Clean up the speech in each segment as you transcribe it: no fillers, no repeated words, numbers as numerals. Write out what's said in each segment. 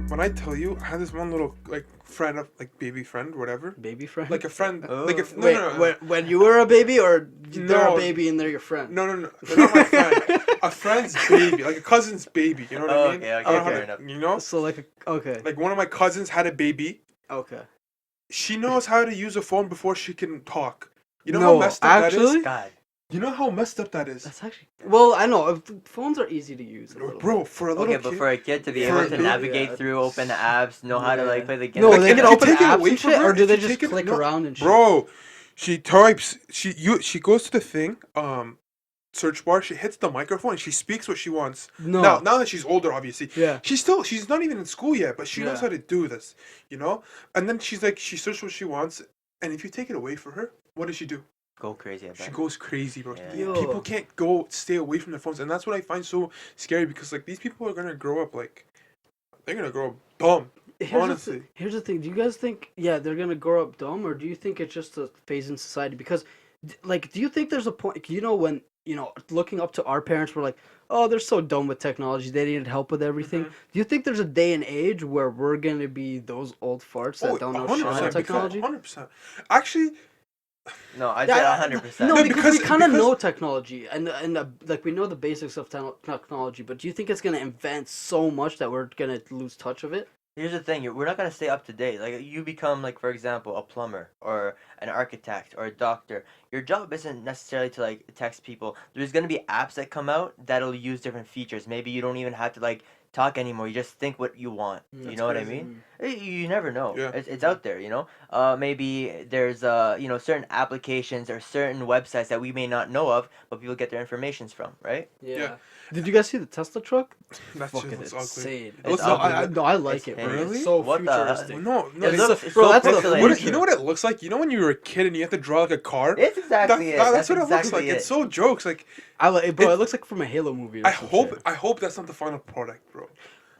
when I tell you, I had this one little like friend, like baby friend, whatever. Baby friend? Like a friend, Oh. like if no, Wait, no, no, when you were a baby, or they're No. a baby and they're your friend? no, they're not my friend. A friend's baby, like a cousin's baby. You know what I mean? Okay, I don't know how fair to- enough. You know, So okay. like one of my cousins had a baby. Okay. She knows how to use a phone before she can talk. You know No, how messed up that actually? is? God. You know how messed up that is? That's actually... Well, I know. Phones are easy to use. A little Bro, bit. for a little Okay, but kid. for a kid to be For able a to baby, navigate yeah. through, open the apps, know how to like Yeah. play the game. No, Like, they if can you open take it apps away and from shit, her, or do if they you just take it- click no, around and shit? Bro, she types. She goes to the thing. Search bar. She hits the microphone and she speaks what she wants. No. Now that she's older, obviously. Yeah. She's not even in school yet, but she knows Yeah. how to do this. You know. And then she's like, she searches what she wants, and if you take it away from her, what does she do? Go crazy at She that. goes crazy, bro. Yeah. Yo. People can't stay away from their phones, and that's what I find so scary because like these people are gonna grow up like they're gonna grow up dumb. Honestly. Here's the thing. Do you guys think, they're gonna grow up dumb, or do you think it's just a phase in society? Because, like, do you think there's a point? When looking up to our parents, we're like, oh, they're so dumb with technology. They needed help with everything. Mhm. Do you think there's a day and age where we're gonna be those old farts that don't know shit about technology? 100%. Actually, No, I'd say 100%. No, No, because we kind of because- know technology and like we know the basics of technology. But do you think it's gonna advance so much that we're gonna lose touch of it? Here's the thing, we're not gonna stay up to date. Like you become like, for example, a plumber or an architect or a doctor. Your job isn't necessarily to like text people. There's gonna be apps that come out that'll use different features. Maybe you don't even have to like talk anymore. You just think what you want. You That's know what I crazy. mean? You never know. Yeah. It's out there. You know. Maybe there's certain applications or certain websites that we may not know of, but people get their informations from, right? Yeah. Did you guys see the Tesla truck? that shit Fucking looks ugly. insane. It looks No, ugly. I like it, It's bro. hideous. It's so What the- futuristic. No, It It's looks so- it's bro, so that's the pixelated. you know what it looks like? You know when you were a kid and you had to draw like a car? It's exactly it. That's what it looks exactly like. it. It's so jokes. Like I like, bro. It- It looks like from a Halo movie. Or I some hope shit. that's not the final product, bro.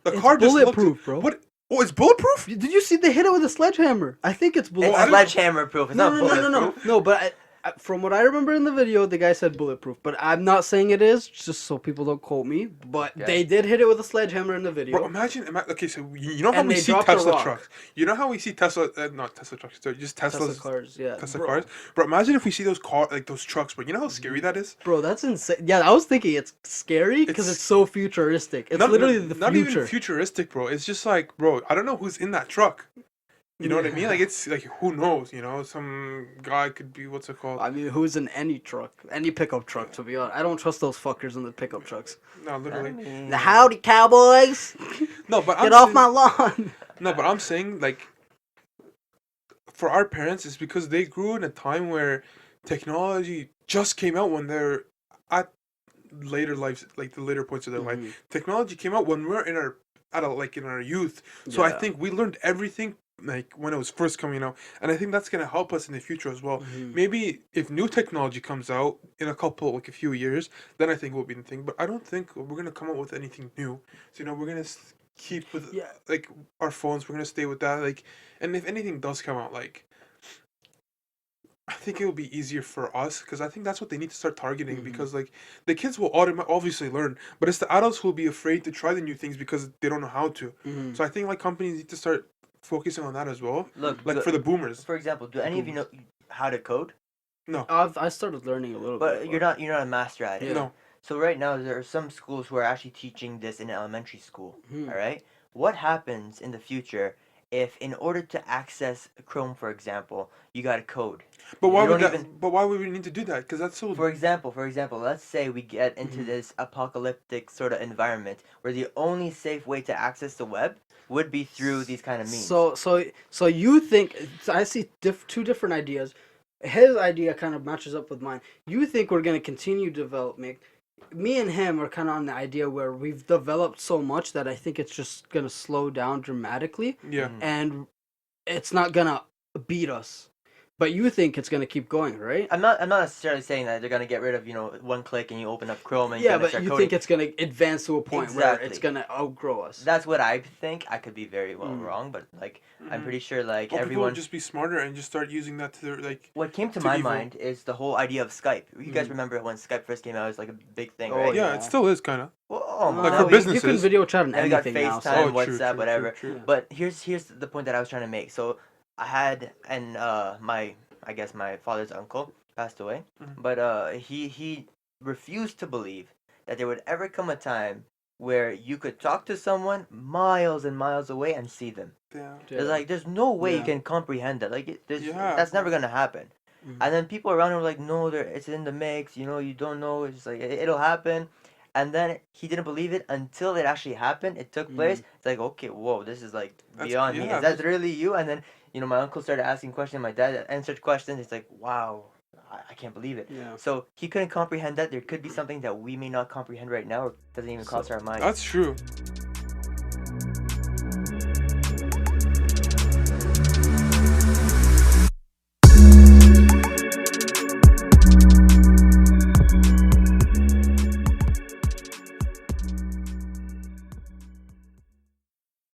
The It's car just looked bulletproof, bro. What? Oh, it's bulletproof? Did you see they hit it with a sledgehammer? I think it's It's bulletproof. I don't- sledgehammer proof. It's No, not no, no, no, no, bulletproof. no. But from what I remember in the video, the guy said bulletproof. But I'm not saying it is, just so people don't quote me. But Yeah. they did hit it with a sledgehammer in the video. Bro, imagine. Okay, so you know how And we they see dropped a Tesla rock. trucks. You know how we see not Tesla trucks, so just Tesla Teslas, cars, yeah. Tesla bro. cars. Bro, imagine if we see those those trucks. Bro, you know how scary that is. Bro, that's insane. Yeah, I was thinking it's scary because It's- it's so futuristic. It's Not- literally the not future. even futuristic, bro. It's just like, bro, I don't know who's in that truck. You know what I mean? Like it's like who knows? You know, some guy could be what's it called? I mean, who's in any truck, any pickup truck? To be honest, I don't trust those fuckers in the pickup trucks. No, I literally. mean, The howdy, cowboys! No, but Get I'm off saying, my lawn! No, but I'm saying like for our parents, it's because they grew in a time where technology just came out when they're at later lives, like the later points of their Mhm. life. Technology came out when we're in our youth. So I Yeah. think we learned everything like when it was first coming out, and I think that's gonna help us in the future as well. Mhm. Maybe if new technology comes out in a few years, then I think will be the thing. But I don't think we're gonna come out with anything new. So we're gonna keep with Yeah. like our phones. We're gonna stay with that. Like, and if anything does come out, like I think it will be easier for us because I think that's what they need to start targeting Mhm. because like the kids will obviously learn, but it's the adults who will be afraid to try the new things because they don't know how to. Mhm. So I think like companies need to start focusing on that as well. look, Like for the boomers. for example, do any of you know how to code? No. I started learning a little But bit. you're not a master at it. Yeah. No. So right now there are some schools who are actually teaching this in elementary school. Mhm. All right. What happens in the future if, in order to access Chrome, for example, you got to code? But why You would don't that? even- But why would we need to do that? Because that's so. For example, let's say we get into Mhm. this apocalyptic sort of environment where the only safe way to access the web would be through these kind of means. So you think I see two different ideas. His idea kind of matches up with mine. You think we're gonna continue development. Me and him are kind of on the idea where we've developed so much that I think it's just gonna slow down dramatically, Yeah. and it's not gonna beat us. But you think it's gonna keep going, right? I'm not necessarily saying that they're gonna get rid of one click and you open up Chrome and Yeah, you're gonna but start you coding. think it's gonna advance to a point where it's Exactly. gonna outgrow us. That's what I think. I could be very well Mm. wrong, but like I'm Mhm. pretty sure like Well, people everyone. would just be smarter and just start using that to their like. What came to to my evil. mind is the whole idea of Skype. You guys Mm. remember when Skype first came out? It was like a big thing, Oh, right? Yeah, yeah. it still is kind of. Well, Oh, Like now for we- You can businesses. video chat on Now we got anything now. So. FaceTime, Oh, true, WhatsApp, true, whatever. true, true. Yeah. But here's the point that I was trying to make. So I had and I guess my father's uncle passed away, Mhm. but he refused to believe that there would ever come a time where you could talk to someone miles and miles away and see them. Yeah. There's like there's no way you Yeah. can comprehend that. Like Yeah. that's never gonna happen. Mhm. And then people around him were like, no, it's in the mix. You know, you don't know. It's just like it'll happen. And then he didn't believe it until it actually happened. It took place. It's like, okay, whoa, this is like That's- beyond me. yeah, Is that that's- really you? And then my uncle started asking questions. My dad answered questions. It's like, wow, I can't believe it. Yeah. So he couldn't comprehend that there could be something that we may not comprehend right now or doesn't even cross our mind. That's true.